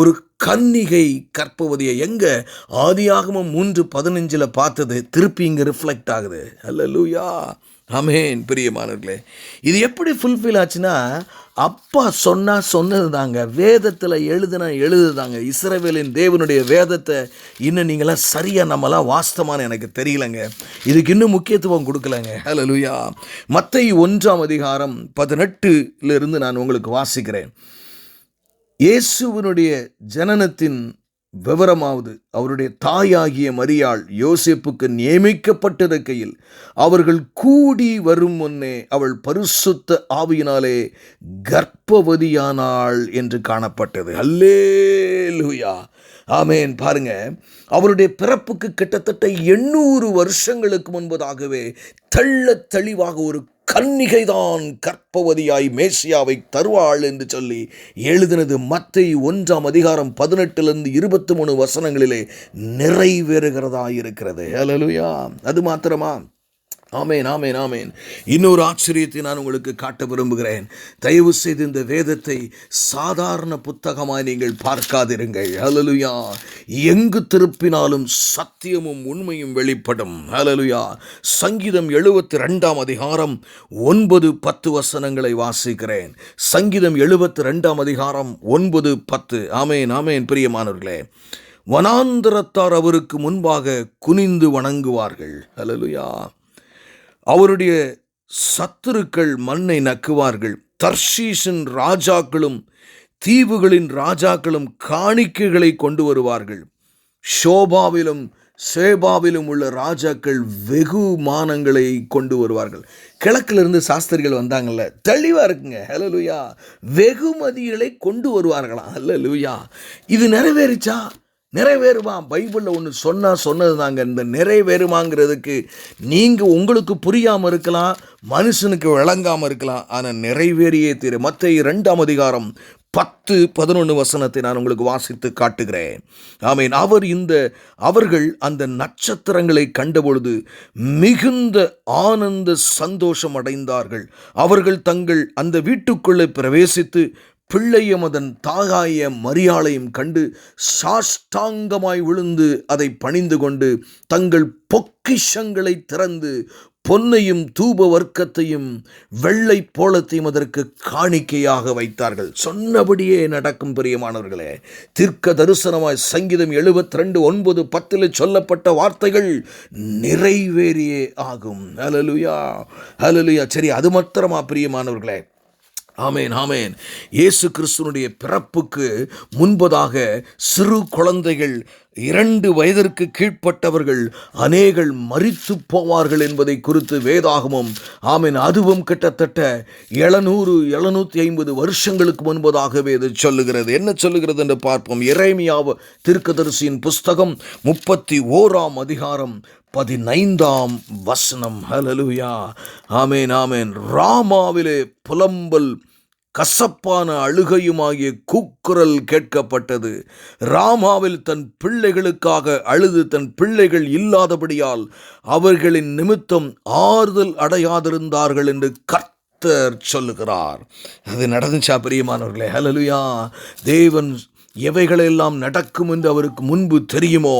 ஒரு கன்னிகை கர்ப்பவதியை எங்க ஆதியாகமம் 3:15 பார்த்தது திருப்பி இங்கே ரிஃப்ளெக்ட் ஆகுது. ஹல்லேலூயா. ஆமென். பிரியமானவர்களே, இது எப்படி ஃபுல்ஃபில் ஆச்சுன்னா, அப்பா சொன்னது தாங்க. வேதத்தில் எழுது தாங்க. இஸ்ரவேலின் தேவனுடைய வேதத்தை இன்னும் நீங்களாம் சரியாக நம்மளாம் வாஸ்தமான எனக்கு தெரியலங்க. இதுக்கு இன்னும் முக்கியத்துவம் கொடுக்கலங்க. ஹல்லேலூயா. மத்தேயு 1:18 நான் உங்களுக்கு வாசிக்கிறேன். இயேசுவினுடைய ஜனனத்தின் விவரமாவது, அவருடைய தாயாகிய மரியாள் யோசேப்புக்கு நியமிக்கப்பட்டிருக்கையில் அவர்கள் கூடி வரும் முன்னே அவள் பரிசுத்த ஆவியினாலே கர்ப்பவதியானாள் என்று காணப்பட்டது. அல்லேலூயா. ஆமென். பாருங்க, அவருடைய பிறப்புக்கு கிட்டத்தட்ட 800 வருஷங்களுக்கு முன்பதாகவே தெள்ள தெளிவாக ஒரு கன்னிகைதான் கர்ப்பவதியாய் மேசியாவை தருவாள் என்று சொல்லி எழுதினது மத்தேயு 1:18-23 நிறைவேறுகிறதா இருக்கிறது. ஹல்லேலூயா. அது மாத்திரமா? ஆமென், ஆமென், ஆமென். இன்னொரு ஆச்சரியத்தை நான் உங்களுக்கு காட்ட விரும்புகிறேன். தயவு செய்து இந்த வேதத்தை சாதாரண புத்தகமாய் நீங்கள் பார்க்காதிருங்கள். ஹல்லேலூயா. எங்கு திருப்பினாலும் சத்தியமும் உண்மையும் வெளிப்படும். ஹல்லேலூயா. சங்கீதம் 72 9-10 வாசிக்கிறேன். சங்கீதம் 72 9-10. ஆமென், ஆமென். பிரியமானவர்களே, வனாந்தரத்தார் அவருக்கு முன்பாக குனிந்து வணங்குவார்கள். ஹல்லேலூயா. அவருடைய சத்துருக்கள் மண்ணை நக்குவார்கள். தர்ஷீஷின் ராஜாக்களும் தீவுகளின் ராஜாக்களும் காணிக்கைகளை கொண்டு வருவார்கள். ஷோபாவிலும் சேபாவிலும் உள்ள ராஜாக்கள் வெகுமானங்களை கொண்டு வருவார்கள். கிழக்கிலிருந்து சாஸ்திரிகள் வந்தாங்கல்ல, தெளிவாக இருக்குங்க. ஹல்லேலூயா. வெகுமதிகளை கொண்டு வருவார்களாம். ஹல்லேலூயா. இது நிறைவேறிச்சா? நிறைவேறுமா? பைபிளில் ஒன்று சொன்னது தாங்க. இந்த நிறைவேறுமாங்கிறதுக்கு நீங்கள் உங்களுக்கு புரியாமல் இருக்கலாம், மனுஷனுக்கு விளங்காமல் இருக்கலாம், ஆனால் நிறைவேறியே தீரும். மத்தேயு 2:10-11 நான் உங்களுக்கு வாசித்து காட்டுகிறேன். ஆமென். அவர்கள் அந்த நட்சத்திரங்களை கண்டபொழுது மிகுந்த ஆனந்த சந்தோஷம் அடைந்தார்கள். அவர்கள் தங்கள் அந்த வீட்டுக்குள்ளே பிரவேசித்து பிள்ளையும் அதன் தாயாய மரியாளையும் கண்டு சாஷ்டாங்கமாய் விழுந்து அதை பணிந்து கொண்டு தங்கள் பொக்கிஷங்களை திறந்து பொன்னையும் தூப வர்க்கத்தையும் வெள்ளை போளத்தையும் அதற்கு காணிக்கையாக வைத்தார்கள். சொன்னபடியே நடக்கும். பிரியமானவர்களே, தீர்க்க தரிசனமாய் சங்கீதம் 72:9-10 சொல்லப்பட்ட வார்த்தைகள் நிறைவேறியே ஆகும். ஹல்லேலூயா. ஹல்லேலூயா. சரி, அது மாத்திரமா பிரியமானவர்களே? ஆமென், ஆமென். இயேசு கிறிஸ்துனுடைய பிறப்புக்கு முன்பதாக சிறு குழந்தைகள் 2 வயதிற்கு கீழ்ப்பட்டவர்கள் அநேகர் மரித்து போவார்கள் என்பதை குறித்து வேதாகமும் ஆமென் அதுவும் கிட்டத்தட்ட 750 வருஷங்களுக்கு முன்பதாகவே இது சொல்லுகிறது. என்ன சொல்லுகிறது என்று பார்ப்போம். எரேமியா தீர்க்கதரிசியின் புஸ்தகம் 31:15. ஹல்லேலூயா. ஆமென், ஆமென். ராமாவிலே புலம்பல் கசப்பான அழுகையுமாகிய கூக்குரல் கேட்கப்பட்டது. ராமாவில் தன் பிள்ளைகளுக்காக அழுது தன் பிள்ளைகள் இல்லாதபடியால் அவர்களின் நிமித்தம் ஆறுதல் அடையாதிருந்தார்கள் என்று கர்த்தர் சொல்லுகிறார். அது நடந்துச்சா பிரியமானவர்களே? ஹல்லேலூயா. தேவன் எவைகளெல்லாம் நடக்கும் என்று அவருக்கு முன்பு தெரியுமோ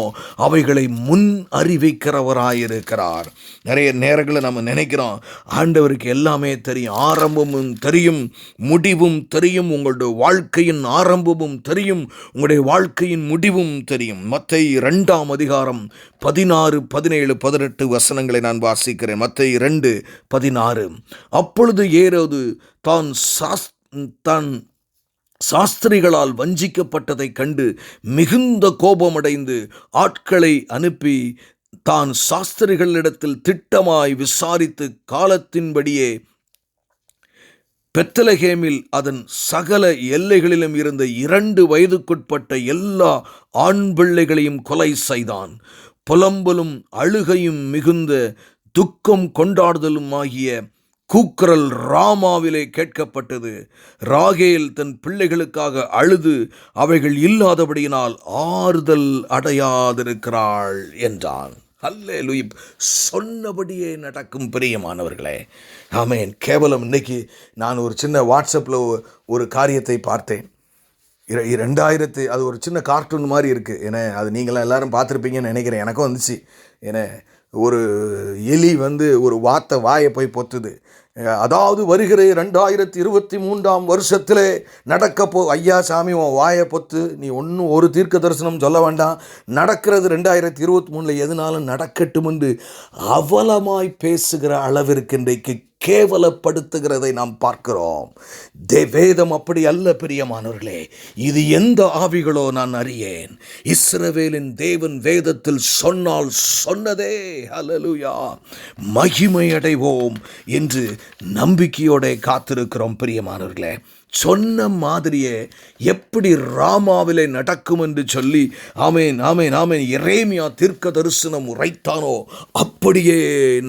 அவைகளை முன் அறிவிக்கிறவராயிருக்கிறார். நிறைய நேரங்களில் நம்ம நினைக்கிறோம், ஆண்டவருக்கு எல்லாமே தெரியும், ஆரம்பமும் தெரியும், முடிவும் தெரியும், உங்களுடைய வாழ்க்கையின் ஆரம்பமும் தெரியும், உங்களுடைய வாழ்க்கையின் முடிவும் தெரியும். மத்தேயு 2:16, 17, 18 நான் வாசிக்கிறேன். மத்தேயு 2:16. அப்பொழுது ஏரோது தான் சாஸ்திரிகளால் வஞ்சிக்கப்பட்டதைக் கண்டு மிகுந்த கோபமடைந்து ஆட்களை அனுப்பி தான் சாஸ்திரிகளிடத்தில் திட்டமாய் விசாரித்து காலத்தின்படியே பெத்லகேமில் அதன் சகல எல்லைகளிலும் இருந்த 2 வயதுக்குட்பட்ட எல்லா ஆண் பிள்ளைகளையும் கொலை செய்தான். புலம்பலும் அழுகையும் மிகுந்த துக்கம் கொண்டாடுதலும் ஆகிய கூக்குரல் ராமாவிலே கேட்கப்பட்டது. ராகேல் தன் பிள்ளைகளுக்காக அழுது அவைகள் இல்லாதபடியினால் ஆறுதல் அடையாதிருக்கிறாள் என்றான். அல்லேலூயா. சொன்னபடியே நடக்கும் பிரியமானவர்களே. ஆமென். கேவலம் இன்னைக்கு நான் ஒரு சின்ன வாட்ஸ்அப்பில் ஒரு காரியத்தை பார்த்தேன். 2000 அது ஒரு சின்ன கார்ட்டூன் மாதிரி இருக்குது. ஏன்னா அது நீங்களாம் எல்லாரும் பார்த்துருப்பீங்கன்னு நினைக்கிறேன். எனக்கும் வந்துச்சு. ஏன்னா ஒரு எலி ஒரு வாயை போய் பொத்துது. அதாவது வருகிற 2023 வருஷத்திலே ஐயா சாமி உன் வாயை பொத்து, நீ ஒரு தீர்க்க தரிசனம் சொல்ல வேண்டாம், நடக்கிறது 2023 எதுனாலும் நடக்கட்டும் என்று அவலமாய் பேசுகிற அளவிற்கு இன்றைக்கு கேவலப்படுத்துகிறதை நாம் பார்க்கிறோம். வேதம் அப்படி அல்ல பிரியமானவர்களே. இது எந்த ஆவிகளோ நான் அறியேன். இஸ்ரவேலின் தேவன் வேதத்தில் சொன்னால் சொன்னதே. ஹல்லேலூயா. மகிமை அடைவோம் என்று நம்பிக்கையோட காத்திருக்கிறோம் பிரியமானவர்களே. சொன்ன மாதிரியே எப்படி ராமாவிலே நடக்கும் என்று சொல்லி ஆமேன் ஆமேன் ஆமேன் எரேமியா தீர்க்க தரிசனம் உரைத்தானோ அப்படியே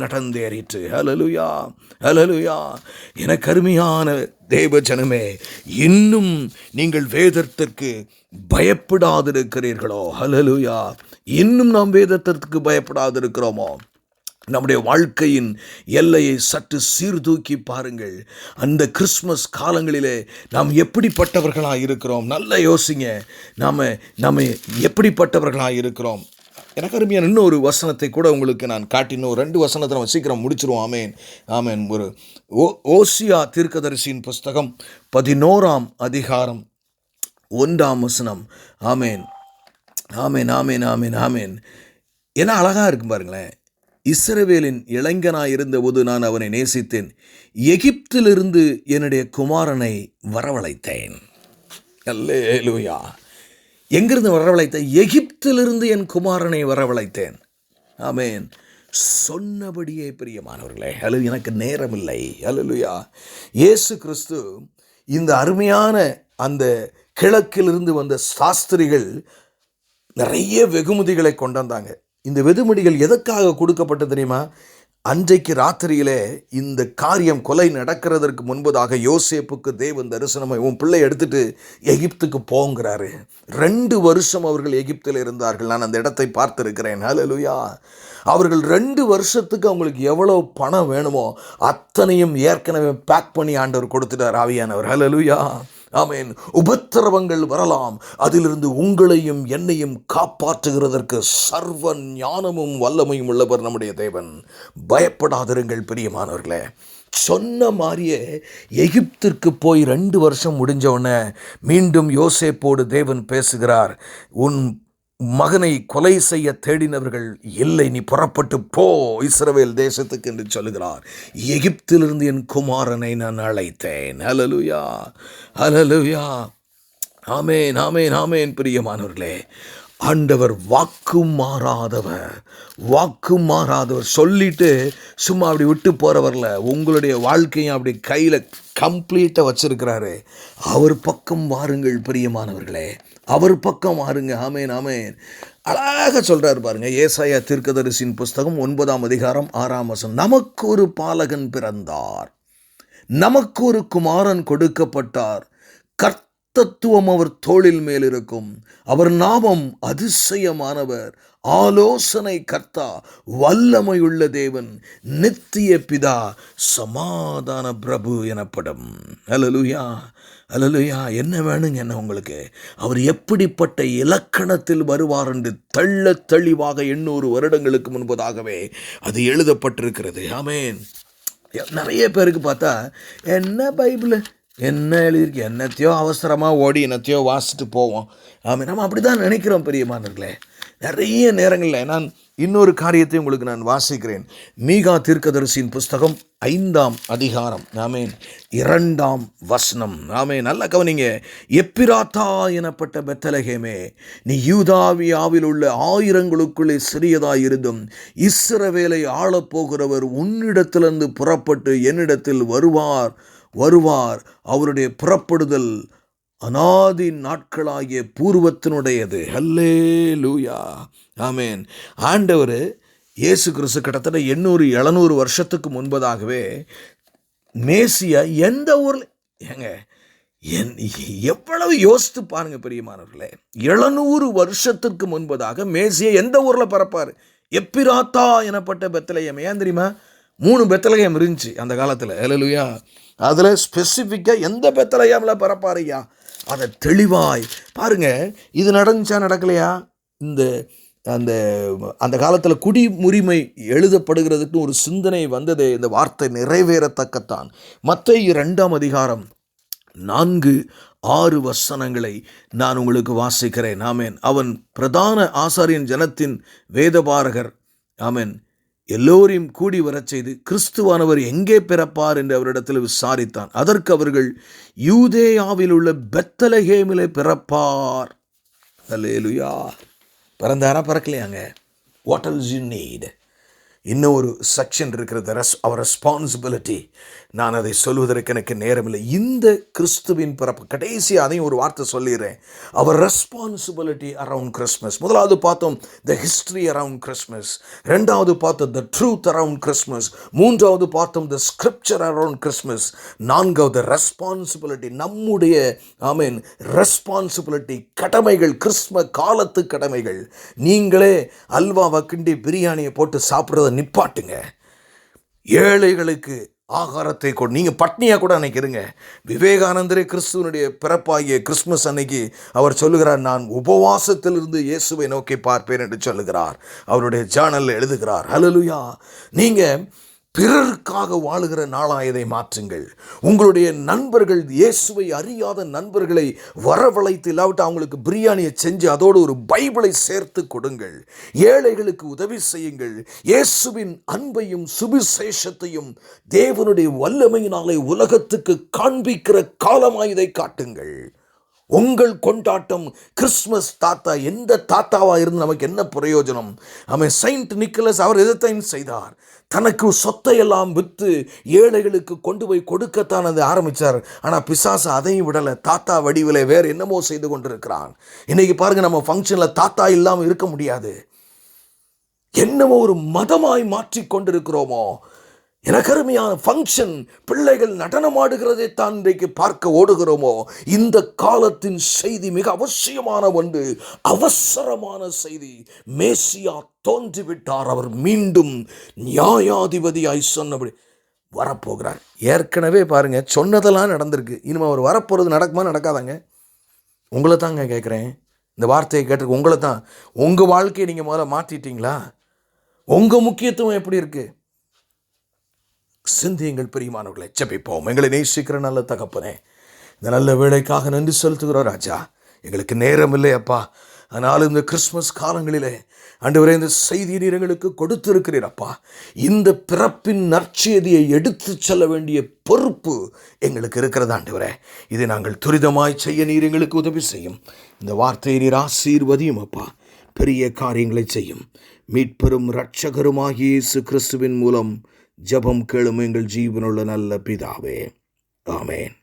நடந்தேறிற்று. ஹல்லேலூயா ஹல்லேலூயா. எனக்கு அருமையான தேவ ஜனமே, இன்னும் நீங்கள் வேதத்திற்கு பயப்படாதிருக்கிறீர்களோ? ஹல்லேலூயா. இன்னும் நாம் வேதத்திற்கு பயப்படாதிருக்கிறோமோ? நம்முடைய வாழ்க்கையின் எல்லையை சற்று சீர்தூக்கி பாருங்கள். அந்த கிறிஸ்மஸ் காலங்களிலே நாம் எப்படிப்பட்டவர்களாக இருக்கிறோம்? நல்லா யோசிங்க. நாம் எப்படிப்பட்டவர்களாக இருக்கிறோம்? எனக்கு அருமையான இன்னொரு வசனத்தை கூட உங்களுக்கு நான் காட்டினோம். 2 வசனத்தை நம்ம சீக்கிரம் முடிச்சிருவோம். ஆமேன் ஆமேன். ஒரு ஓசியா தீர்க்கதரிசியின் புஸ்தகம் 11ஆம் அதிகாரம் 1ஆம் வசனம். ஆமேன் ஆமேன் ஆமேன் ஆமேன் ஆமேன். என்ன அழகாக இருக்கும் பாருங்களேன். இஸ்ரவேலின் இளைஞனாய் இருந்தபோது நான் அவனை நேசித்தேன், எகிப்திலிருந்து என்னுடைய குமாரனை வரவழைத்தேன். அல்லேலூயா. எங்கிருந்து வரவழைத்தேன்? எகிப்திலிருந்து என் குமாரனை வரவழைத்தேன். ஆமேன். சொன்னபடியே பிரியமானவர்களே. எனக்கு நேரம் இல்லை. அல்லேலூயா. இயேசு கிறிஸ்து இந்த அருமையான அந்த கிழக்கிலிருந்து வந்த சாஸ்திரிகள் நிறைய வெகுமதிகளை கொண்டு வந்தாங்க. இந்த வெகுமதிகள் எதற்காக கொடுக்கப்பட்டது தெரியுமா? அன்றைக்கு ராத்திரியிலே இந்த காரியம் கொலை நடக்கிறதற்கு முன்பதாக யோசேப்புக்கு தேவன் தரிசனமை, உன் பிள்ளை எடுத்துட்டு எகிப்துக்கு போங்கிறாரு. 2 வருஷம் அவர்கள் எகிப்தில் இருந்தார்கள். நான் அந்த இடத்தை பார்த்திருக்கிறேன். ஹல்லேலூயா. அவர்கள் 2 வருஷத்துக்கு அவங்களுக்கு எவ்வளவு பணம் வேணுமோ அத்தனையும் ஏற்கனவே பேக் பண்ணி ஆண்டவர் கொடுத்துட்டார், ஆவியானவர். ஹல்லேலூயா. ஆமேன். உபத்திரவங்கள் வரலாம், அதிலிருந்து உங்களையும் என்னையும் காப்பாற்றுகிறதற்கு சர்வ ஞானமும் வல்லமையும் உள்ளவர் நம்முடைய தேவன். பயப்படாதிருங்கள் பிரியமானவர்களே. சொன்ன மாதிரியே எகிப்திற்கு போய் 2 வருஷம் முடிஞ்சவுடனே மீண்டும் யோசேப்போடு தேவன் பேசுகிறார். உன் மகனை கொலை செய்ய தேடினவர்கள் இல்லை, நீ புறப்பட்டு போ இஸ்ரவேல் தேசத்துக்கு என்று சொல்லுகிறார். எகிப்திலிருந்து என் குமாரனை நான் அழைத்தேன். ஹல்லேலூயா ஹல்லேலூயா. ஆமேன் ஆமேன் ஆமேன். பிரியமானவர்களே, ஆண்டவர் வாக்கு மாறாதவர். சொல்லிட்டு சும்மா அப்படி விட்டு போகிறவர்ல, உங்களுடைய வாழ்க்கையும் அப்படி கையில் கம்ப்ளீட்டாக வச்சிருக்கிறாரு. அவர் பக்கம் வாருங்கள் பிரியமானவர்களே, அவர் பக்கம் வாருங்க. ஆமேன் ஆமேன். அழகாக சொல்கிறார் பாருங்க. ஏசாயா தீர்க்கதரிசியின் புஸ்தகம் 9ஆம் அதிகாரம் 6ஆம் வசனம். நமக்கு ஒரு பாலகன் பிறந்தார், நமக்கு ஒரு குமாரன் கொடுக்கப்பட்டார், தத்துவம் அவர் தோளில் மேல் இருக்கும், அவர் நாமம் அதிசயமானவர், ஆலோசனை கர்த்தா, வல்லமையுள்ள தேவன், நித்திய பிதா, சமாதான பிரபு எனப்படும். ஹல்லேலூயா ஹல்லேலூயா. என்ன வேணுங்க என்ன உங்களுக்கு? அவர் எப்படிப்பட்ட இலக்கணத்தில் வருவார் என்று தெள்ள தெளிவாக 800 வருடங்களுக்கு முன்பதாகவே அது எழுதப்பட்டிருக்கிறது. ஆமேன். நிறைய பேருக்கு பார்த்தா என்ன பைபிள் என்ன எழுதியிருக்கு, என்னத்தையோ அவசரமாக ஓடி என்னத்தையோ வாசிட்டு போவோம். ஆமாம், நம்ம அப்படி தான் நினைக்கிறோம் பெரியமானவர்களே. நிறைய நேரங்களில் நான் இன்னொரு காரியத்தை உங்களுக்கு நான் வாசிக்கிறேன். மீகா தீர்க்கதரிசியின் புஸ்தகம் 5ஆம் அதிகாரம். ஆமேன் 2ஆம் வசனம். ஆமேன். நல்ல கவனிங்க. எப்பிராத்தா எனப்பட்ட பெத்லகேமே, நீ யூதாவியாவில் உள்ள ஆயிரங்களுக்குள்ளே சிறியதாயிருந்தும் இஸ்ரவேலை ஆளப்போகிறவர் உன்னிடத்திலிருந்து புறப்பட்டு என்னிடத்தில் வருவார். அவருடைய புறப்படுதல் அநாதி நாட்களாகிய பூர்வத்தினுடையது. ஹல்லேலூயா. ஆமேன். ஆண்டவர் இயேசு கிறிஸ்து கிட்டத்தட்ட 800-700 வருஷத்துக்கு முன்பதாகவே மேசியா எந்த ஊரில் எவ்வளவு யோசித்து பாருங்க பெரியமானவர்களே. 700 வருஷத்துக்கு முன்பதாக மேசியா எந்த ஊரில் பிறப்பார்? எப்பிராத்தா எனப்பட்ட பெத்லகேம். ஏன் தெரியுமா? 3 பெத்லகேம் இருந்துச்சு அந்த காலத்தில். ஹல்லேலூயா. அதில் ஸ்பெசிஃபிக்காக எந்த பெத்லகேமில் பிறப்பாருயா அதை தெளிவாய் பாருங்க. இது நடந்துச்சா நடக்கலையா? இந்த அந்த அந்த காலத்தில் குடிமுரிமை எழுதப்படுகிறதுக்கு ஒரு சிந்தனை வந்ததே இந்த வார்த்தை நிறைவேறத்தக்கத்தான். மத்தேயு 2ஆம் அதிகாரம் 4-6 வசனங்களை நான் உங்களுக்கு வாசிக்கிறேன். ஆமென். அவன் பிரதான ஆசாரியன் ஜனத்தின் வேதபாரகர் ஆமென் எல்லோரையும் கூடி வரச் செய்து கிறிஸ்துவானவர் எங்கே பிறப்பார் என்று அவரிடத்தில் விசாரித்தான். அதற்கு அவர்கள் யூதேயாவில் உள்ள பெத்லகேமிலே பிறப்பார். அல்லேலூயா. பிறந்தாரா பிறக்கலையாங்க? What else you need? இன்னும் ஒரு செக்ஷன் இருக்கிறது, அவர் ரெஸ்பான்சிபிலிட்டி. நான் அதை சொல்வதற்கு எனக்கு நேரமில்லை. இந்த கிறிஸ்துவின் பிறப்பு கடைசி அதையும் ஒரு வார்த்தை சொல்லிடுறேன். அவர் ரெஸ்பான்சிபிலிட்டி அரவுண்ட் கிறிஸ்மஸ். முதலாவது பார்த்தோம் த ஹிஸ்ட்ரி அரவுண்ட் கிறிஸ்மஸ், ரெண்டாவது பார்த்தோம் த ட்ரூத் அரவுண்ட் கிறிஸ்மஸ், மூன்றாவது பார்த்தோம் த ஸ்கிரிப்சர் அரவுண்ட் கிறிஸ்மஸ், நான்காவது ரெஸ்பான்சிபிலிட்டி, நம்முடைய ஆமென் ரெஸ்பான்சிபிலிட்டி, கடமைகள், கிறிஸ்ம காலத்து கடமைகள். நீங்களே அல்வாவை கிண்டி பிரியாணியை போட்டு சாப்பிட்றத நிப்பாட்டுங்க. ஏழைகளுக்கு ஆகாரத்தை கொண்டு நீங்கள் பட்னியாக கூட அன்னைக்கு இருங்க. விவேகானந்தரே கிறிஸ்துவனுடைய பிறப்பாகிய கிறிஸ்மஸ் அன்னைக்கு அவர் சொல்லுகிறார், நான் உபவாசத்திலிருந்து இயேசுவை நோக்கி பார்ப்பேன் என்று சொல்லுகிறார். அவருடைய ஜேர்னலில் எழுதுகிறார். ஹல்லேலூயா. நீங்கள் பிறருக்காக வாழுகிற நாளாயதை மாற்றுங்கள். உங்களுடைய நண்பர்கள், இயேசுவை அறியாத நண்பர்களை வரவழைத்து, இல்லாவிட்டு அவங்களுக்கு பிரியாணியை செஞ்சு அதோடு ஒரு பைபிளை சேர்த்து கொடுங்கள். ஏழைகளுக்கு உதவி செய்யுங்கள். இயேசுவின் அன்பையும் சுவிசேஷத்தையும் தேவனுடைய வல்லமையினாலே உலகத்துக்கு காண்பிக்கிற காலமாய் இதை காட்டுங்கள். உங்கள் கொண்டாட்டம் கிறிஸ்மஸ் தாத்தா எந்த தாத்தாவா இருந்து நமக்கு என்ன பிரயோஜனம்? அவன் செயின்ட் நிக்கலஸ் அவர் எதைத்தான் செய்தார்? தனக்கு சொத்தையெல்லாம் விற்று ஏழைகளுக்கு கொண்டு போய் கொடுக்கத்தான் அதை ஆரம்பித்தார். ஆனால் பிசாசு அதையும் விடலை. தாத்தா வடிவில் வேறு என்னமோ செய்து கொண்டிருக்கிறான். இன்னைக்கு பாருங்க, நம்ம ஃபங்க்ஷனில் தாத்தா இல்லாமல் இருக்க முடியாது. என்னமோ ஒரு மதமாய் மாற்றி கொண்டிருக்கிறோமோ. எனக்கு அருமையான ஃபங்க்ஷன், பிள்ளைகள் நடனமாடுகிறதை தான் இன்றைக்கு பார்க்க ஓடுகிறோமோ. இந்த காலத்தின் செய்தி மிக அவசியமான ஒன்று, அவசரமான செய்தி. மேசியா தோன்றிவிட்டார். அவர் மீண்டும் நியாயாதிபதியாய் சொன்னபடி வரப்போகிறார். ஏற்கனவே பாருங்க, சொன்னதெல்லாம் நடந்திருக்கு. இனிமே அவர் வரப்போகிறது நடக்குமா நடக்காதாங்க? உங்களை தாங்க கேட்குறேன். இந்த வார்த்தையை கேட்டிருக்கு உங்களை தான். உங்கள் வாழ்க்கையை நீங்கள் முதல்ல மாற்றிட்டீங்களா? உங்கள் முக்கியத்துவம் எப்படி இருக்குது? சிந்தியுங்கள் பிரியமானவர்களை. ஜெபிப்போம். எங்களை நேசிக்கிற நல்ல தகப்பனே, இந்த நல்ல வேளைக்காக நன்றி செலுத்துகிறோம் ராஜா. எங்களுக்கு நேரம் இல்லை அப்பா. ஆனாலும் இந்த கிறிஸ்மஸ் காலங்களிலே ஆண்டவரே இந்த செய்தியை நீர் எங்களுக்கு கொடுத்திருக்கிறீர் அப்பா. இந்த பிறப்பின் நற்செய்தியை எடுத்து செல்ல வேண்டிய பொறுப்பு எங்களுக்கு இருக்கிறது ஆண்டவரே. இதை நாங்கள் துரிதமாய் செய்ய நீர் எங்களுக்கு உதவி செய்யும். இந்த வார்த்தையை நீர் ஆசீர்வதியும் அப்பா. பெரிய காரியங்களை செய்யும். மீட்பெரும் இரட்சகருமாகிய இயேசு கிறிஸ்துவின் மூலம் ஜெபம் கேளும் எங்கள் ஜீவனுள்ள நல்ல பிதாவே. ஆமென்.